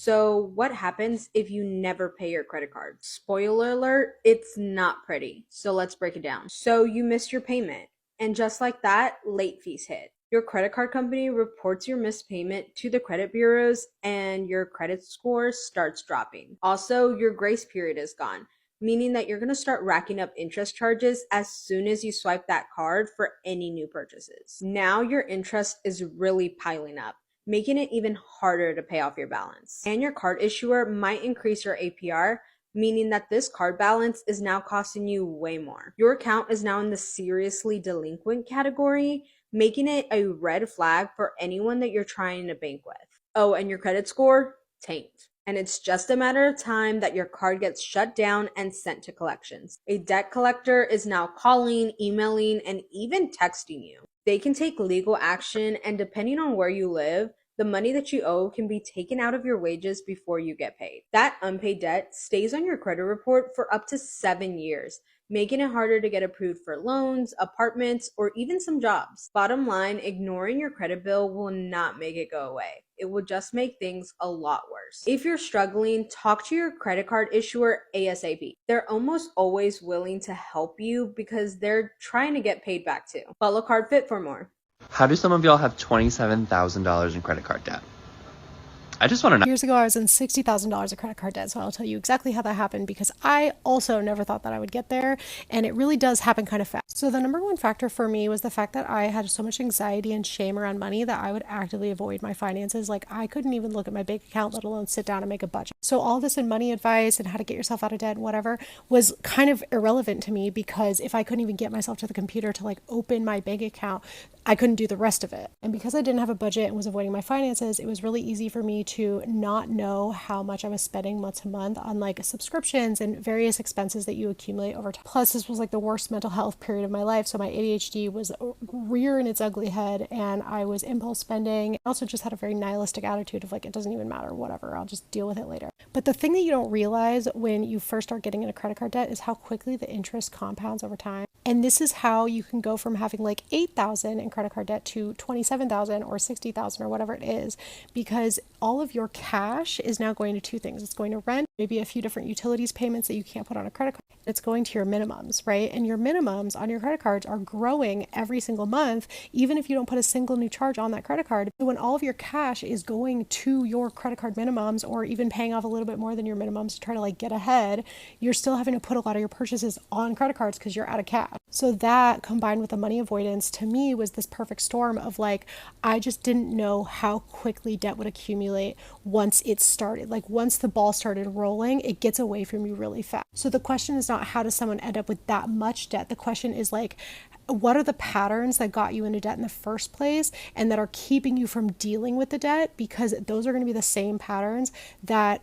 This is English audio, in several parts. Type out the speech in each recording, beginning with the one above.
So, what happens if you never pay your credit card? Spoiler alert, it's not pretty. So, let's break it down. So, you missed your payment, and just like that, late fees hit. Your credit card company reports your missed payment to the credit bureaus, and your credit score starts dropping. Also, your grace period is gone, meaning that you're going to start racking up interest charges as soon as you swipe that card for any new purchases. Now, your interest is really piling up, making it even harder to pay off your balance. And your card issuer might increase your APR, meaning that this card balance is now costing you way more. Your account is now in the seriously delinquent category, making it a red flag for anyone that you're trying to bank with. Oh, and your credit score? Tanked. And it's just a matter of time that your card gets shut down and sent to collections. A debt collector is now calling, emailing, and even texting you. They can take legal action, and depending on where you live, the money that you owe can be taken out of your wages before you get paid. That unpaid debt stays on your credit report for up to 7 years, making it harder to get approved for loans, apartments, or even some jobs. Bottom line, ignoring your credit bill will not make it go away. It will just make things a lot worse. If you're struggling, talk to your credit card issuer ASAP. They're almost always willing to help you because they're trying to get paid back too. Follow CardFit for more. How do some of y'all have $27,000 in credit card debt? I just want to know. Years ago, I was in $60,000 of credit card debt, so I'll tell you exactly how that happened because I also never thought that I would get there, and it really does happen kind of fast. So the number one factor for me was the fact that I had so much anxiety and shame around money that I would actively avoid my finances. Like, I couldn't even look at my bank account, let alone sit down and make a budget. So all this in money advice and how to get yourself out of debt and whatever was kind of irrelevant to me because if I couldn't even get myself to the computer to like open my bank account, I couldn't do the rest of it. And because I didn't have a budget and was avoiding my finances, it was really easy for me to not know how much I was spending month to month on like subscriptions and various expenses that you accumulate over time. Plus, this was like the worst mental health period of my life. So my ADHD was rearing its ugly head and I was impulse spending. I also just had a very nihilistic attitude of like, it doesn't even matter, whatever, I'll just deal with it later. But the thing that you don't realize when you first start getting into credit card debt is how quickly the interest compounds over time. And this is how you can go from having like $8,000 in credit card debt to $27,000 or $60,000 or whatever it is, because all of your cash is now going to two things. It's going to rent, maybe a few different utilities payments that you can't put on a credit card. It's going to your minimums, right? And your minimums on your credit cards are growing every single month, even if you don't put a single new charge on that credit card. So when all of your cash is going to your credit card minimums or even paying off a little bit more than your minimums to try to like get ahead, you're still having to put a lot of your purchases on credit cards because you're out of cash. So that combined with the money avoidance to me was this perfect storm of like, I just didn't know how quickly debt would accumulate once it started. Like once the ball started rolling, it gets away from you really fast. So the question is not how does someone end up with that much debt? The question is like, what are the patterns that got you into debt in the first place and that are keeping you from dealing with the debt? Because those are going to be the same patterns that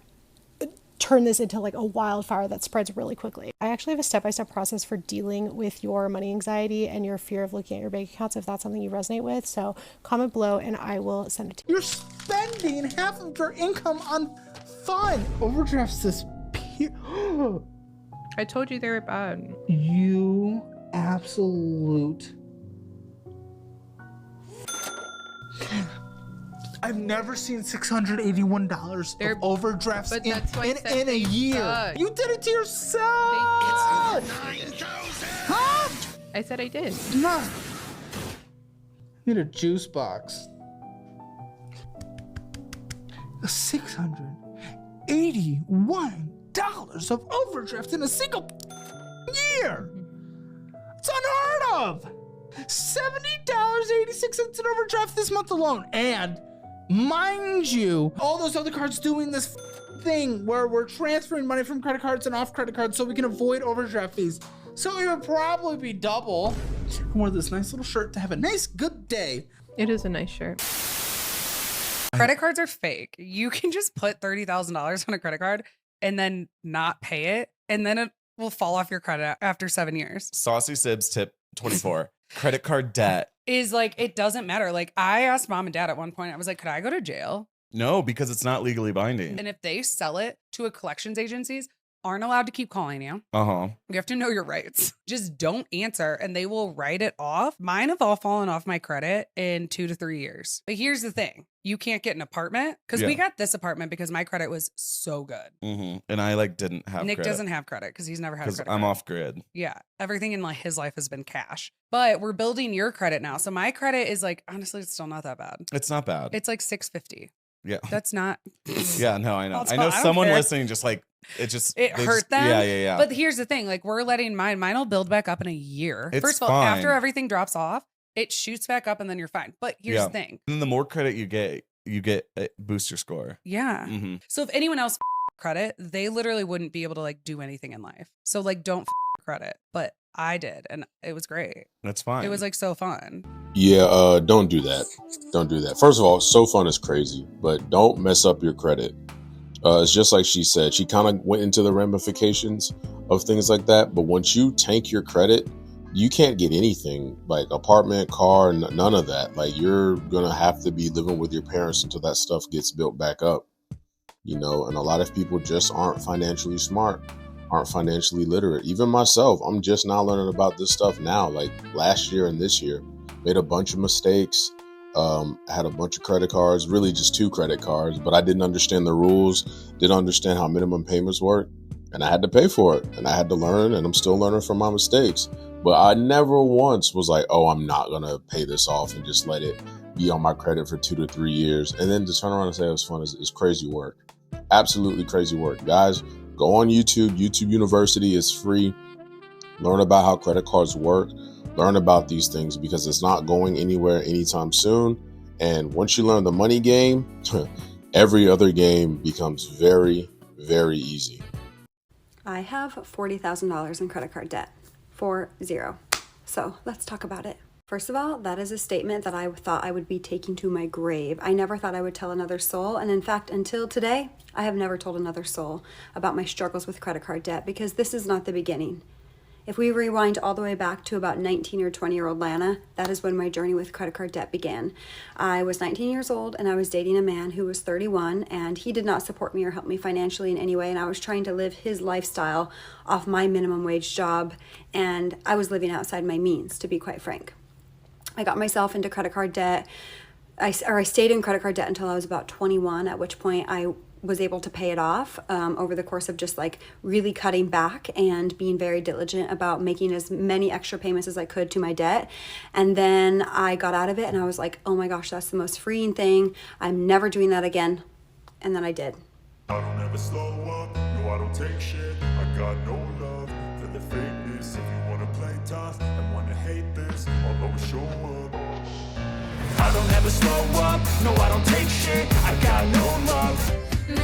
turn this into like a wildfire that spreads really quickly. I actually have a step-by-step process for dealing with your money anxiety and your fear of looking at your bank accounts if that's something you resonate with. So comment below and I will send it to you. You're spending half of your income on fun. Overdrafts this I told you they were bad. You absolute. I've never seen $681 They're- of overdrafts but that's why I said in a they year. suck. You did it to yourself. Huh? I said I did. Nah. Need a juice box. $681 of overdraft in a single year. It's unheard of. $70.86 in overdraft this month alone. And mind you, all those other cards doing this thing where we're transferring money from credit cards and off credit cards so we can avoid overdraft fees. So it would probably be double. I wore this nice little shirt to have a nice good day. It is a nice shirt. Credit cards are fake. You can just put $30,000 on a credit card and then not pay it, and then it will fall off your credit after 7 years. Saucy Sibs tip 24. Credit card debt. Is like, it doesn't matter. Like, I asked mom and dad at one point, I was like, could I go to jail? No, because it's not legally binding. And if they sell it to a collections agencies, aren't allowed to keep calling you. Uh-huh. You have to know your rights. Just don't answer and they will write it off. Mine have all fallen off my credit in 2 to 3 years. But here's the thing. You can't get an apartment because we Yeah. got this apartment because my credit was so good. Mm-hmm. And I like didn't have Nick credit doesn't have credit because he's never had a because credit I'm card. off grid. Yeah. Everything in like his life has been cash. But we're building your credit now. So my credit is like, honestly, it's still not that bad. It's not bad. It's like 650. Yeah. That's not. Yeah, no, I know. Also, I know I don't someone care. listening just like It they hurt them. Yeah. But here's the thing, like we're letting mine will build back up in a year. It's First of all, after fine. everything drops off, it shoots back up and then you're fine. But here's Yeah. the thing. And then the more credit you get boost your score. Yeah. Mm-hmm. So if anyone else credit, they literally wouldn't be able to like do anything in life. So like don't credit. But I did and it was great. That's fine. It was like so fun. Yeah, don't do that. Don't do that. First of all, so fun is crazy, but don't mess up your credit. It's just like she said. She kind of went into the ramifications of things like that. But once you tank your credit, you can't get anything like apartment, car, none of that. Like you're gonna have to be living with your parents until that stuff gets built back up. And a lot of people just aren't financially smart, aren't financially literate. Even myself, I'm just now learning about this stuff now. Like last year and this year, made a bunch of mistakes. Had a bunch of credit cards, really just 2 credit cards, but I didn't understand the rules, didn't understand how minimum payments work, and I had to pay for it, and I had to learn, and I'm still learning from my mistakes. But I never once was like, oh, I'm not gonna pay this off and just let it be on my credit for 2 to 3 years, and then to turn around and say it was fun is crazy work. Absolutely crazy work. Guys, go on YouTube. YouTube University is free. Learn about how credit cards work. Learn about these things because it's not going anywhere anytime soon. And once you learn the money game, every other game becomes very, very easy. I have $40,000 in credit card debt. 40. So let's talk about it. First of all, that is a statement that I thought I would be taking to my grave. I never thought I would tell another soul. And in fact, until today, I have never told another soul about my struggles with credit card debt because this is not the beginning. If we rewind all the way back to about 19 or 20-year-old Lana, that is when my journey with credit card debt began. I was 19 years old and I was dating a man who was 31 and he did not support me or help me financially in any way. And I was trying to live his lifestyle off my minimum wage job and I was living outside my means, to be quite frank. I got myself into credit card debt. I stayed in credit card debt until I was about 21, at which point I was able to pay it off over the course of just like really cutting back and being very diligent about making as many extra payments as I could to my debt. And then I got out of it and I was like, oh my gosh, that's the most freeing thing. I'm never doing that again. And then I did. I don't ever slow up, no I don't take shit. I got no love for the fakeness. If you wanna play tough and wanna hate this, I'll always show up. I don't ever slow up, no I don't take shit. I got no love.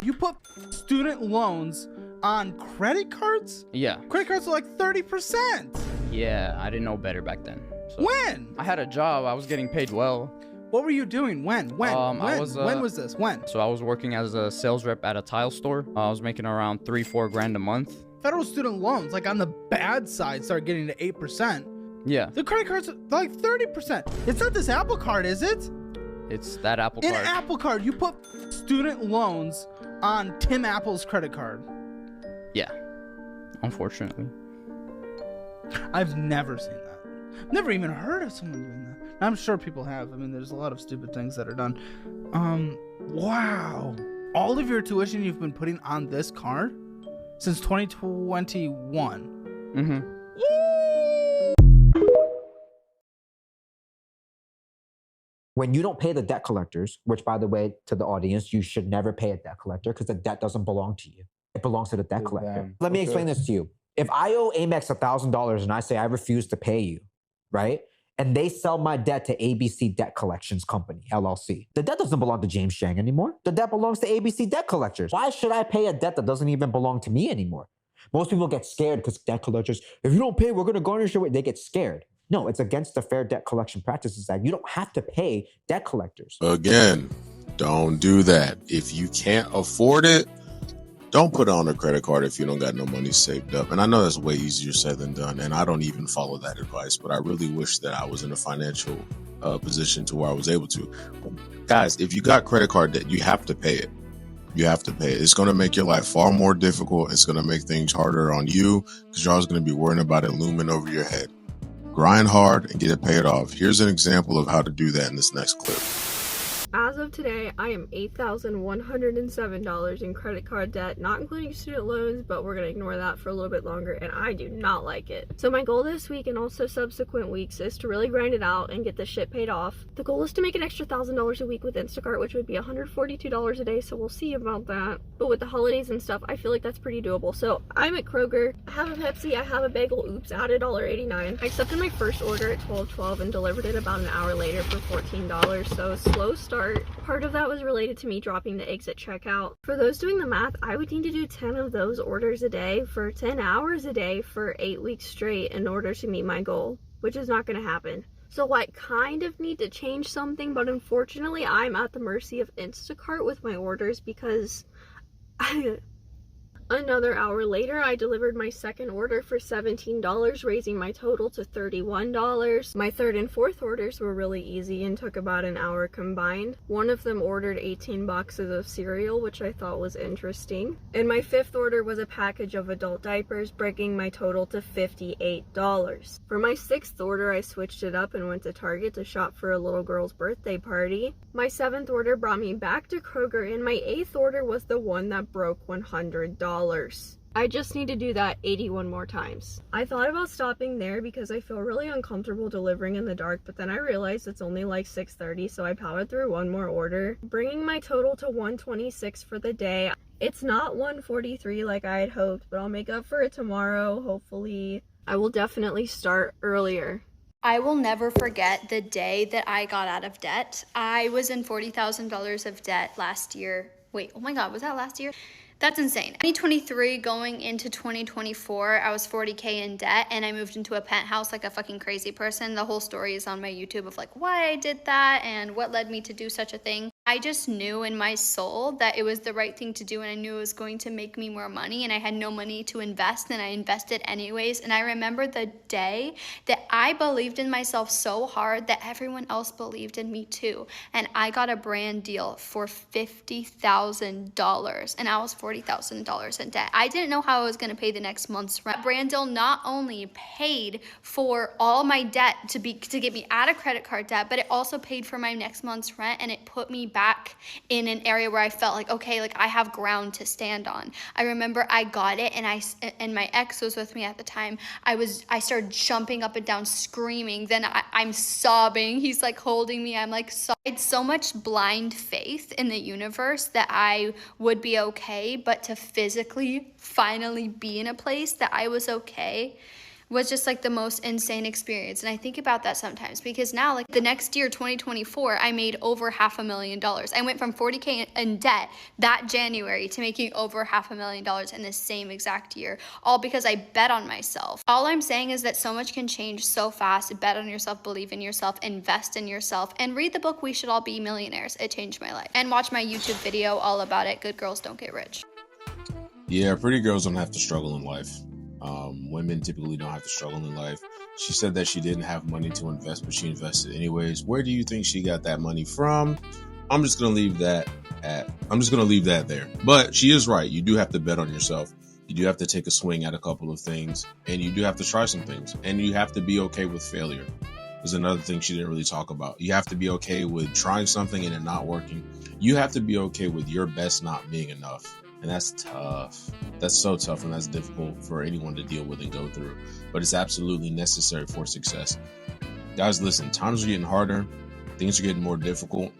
You put student loans on credit cards? Yeah. Credit cards are like 30%. Yeah, I didn't know better back then. So When? I had a job. I was getting paid well. What were you doing? When? I was, when was this? When? So I was working as a sales rep at a tile store. I was making around $3-4 grand a month. Federal student loans, like on the bad side, start getting to 8%. Yeah. The credit cards are like 30%. It's not this Apple Card, is it? It's that Apple In Card. Apple Card, you put student loans on Tim Apple's credit card. Yeah. Unfortunately. I've never seen that. Never even heard of someone doing that. I'm sure people have. I mean, there's a lot of stupid things that are done. Wow. All of your tuition you've been putting on this card since 2021. Mm-hmm. When you don't pay the debt collectors, which, by the way, to the audience, you should never pay a debt collector because the debt doesn't belong to you. It belongs to the debt collector. Let me explain this to you. If I owe Amex $1,000 and I say I refuse to pay you, right? And they sell my debt to ABC Debt Collections Company, LLC. The debt doesn't belong to James Chang anymore. The debt belongs to ABC Debt Collectors. Why should I pay a debt that doesn't even belong to me anymore? Most people get scared because debt collectors, if you don't pay, we're going to garnish your way. They get scared. No, it's against the Fair Debt Collection Practices Act. You don't have to pay debt collectors. Again, don't do that. If you can't afford it, don't put it on a credit card if you don't got no money saved up. And I know that's way easier said than done. And I don't even follow that advice, but I really wish that I was in a financial position to where I was able to. Guys, if you got credit card debt, you have to pay it. You have to pay it. It's going to make your life far more difficult. It's going to make things harder on you because you're always going to be worrying about it looming over your head. Grind hard and get it paid off. Here's an example of how to do that in this next clip. As of today, I am $8,107 in credit card debt, not including student loans, but we're going to ignore that for a little bit longer, and I do not like it. So my goal this week and also subsequent weeks is to really grind it out and get this shit paid off. The goal is to make an extra $1,000 a week with Instacart, which would be $142 a day, so we'll see about that. But with the holidays and stuff, I feel like that's pretty doable. So I'm at Kroger, I have a Pepsi, I have a bagel, oops, at $1.89. I accepted my first order at 12:12 and delivered it about an hour later for $14, so slow start. Part of that was related to me dropping the eggs at checkout. For those doing the math, I would need to do 10 of those orders a day for 10 hours a day for 8 weeks straight in order to meet my goal, which is not going to happen. So I kind of need to change something, but unfortunately I'm at the mercy of Instacart with my orders because another hour later, I delivered my second order for $17, raising my total to $31. My third and fourth orders were really easy and took about an hour combined. One of them ordered 18 boxes of cereal, which I thought was interesting. And my fifth order was a package of adult diapers, bringing my total to $58. For my sixth order, I switched it up and went to Target to shop for a little girl's birthday party. My seventh order brought me back to Kroger, and my eighth order was the one that broke $100. I just need to do that 81 more times. I thought about stopping there because I feel really uncomfortable delivering in the dark, but then I realized it's only like 6:30, so I powered through one more order, bringing my total to 126 for the day. It's not 143 like I had hoped, but I'll make up for it tomorrow, hopefully. I will definitely start earlier. I will never forget the day that I got out of debt. I was in $40,000 of debt last year. Wait, oh my God, was that last year? That's insane. 2023 going into 2024, I was 40K in debt and I moved into a penthouse like a fucking crazy person. The whole story is on my YouTube of like why I did that and what led me to do such a thing. I just knew in my soul that it was the right thing to do and I knew it was going to make me more money and I had no money to invest and I invested anyways. And I remember the day that I believed in myself so hard that everyone else believed in me too. And I got a brand deal for $50,000 and I was $40,000 in debt. I didn't know how I was going to pay the next month's rent. That brand deal not only paid for all my debt to get me out of credit card debt, but it also paid for my next month's rent and it put me back in an area where I felt like, okay, like I have ground to stand on. I remember I got it and my ex was with me at the time. I started jumping up and down screaming. Then I'm sobbing. He's like holding me. I'm like, I had so much blind faith in the universe that I would be okay, but to physically finally be in a place that I was okay was just like the most insane experience. And I think about that sometimes because now like the next year, 2024, I made over $500,000. I went from 40K in debt that January to making over $500,000 in the same exact year, all because I bet on myself. All I'm saying is that so much can change so fast. Bet on yourself, believe in yourself, invest in yourself, and read the book We Should All Be Millionaires. It changed my life. And watch my YouTube video all about it. Good girls don't get rich. Yeah, pretty girls don't have to struggle in life. Women typically don't have to struggle in life. She said that she didn't have money to invest, but she invested anyways. Where do you think she got that money from? I'm just gonna leave that there. But she is right. You do have to bet on yourself. You do have to take a swing at a couple of things, and you do have to try some things, and you have to be okay with failure. Is another thing she didn't really talk about. You have to be okay with trying something and it not working. You have to be okay with your best not being enough. And that's tough. That's so tough, and that's difficult for anyone to deal with and go through. But it's absolutely necessary for success. Guys, listen, times are getting harder. Things are getting more difficult.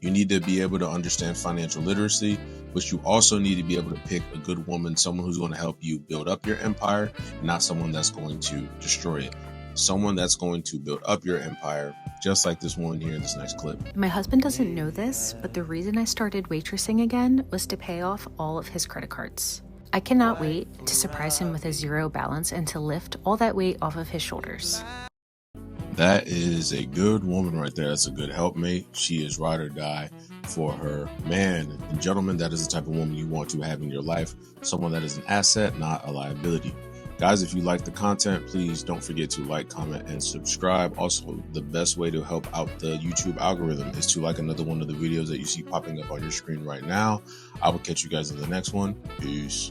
You need to be able to understand financial literacy, but you also need to be able to pick a good woman, someone who's going to help you build up your empire, not someone that's going to destroy it. Someone that's going to build up your empire, just like this woman here in this next clip. My husband doesn't know this, but the reason I started waitressing again was to pay off all of his credit cards. I cannot wait to surprise him with a zero balance and to lift all that weight off of his shoulders. That is a good woman right there. That's a good helpmate. She is ride or die for her man. And gentlemen, that is the type of woman you want to have in your life. Someone that is an asset, not a liability. Guys, if you like the content, please don't forget to like, comment, and subscribe. Also, the best way to help out the YouTube algorithm is to like another one of the videos that you see popping up on your screen right now. I will catch you guys in the next one. Peace.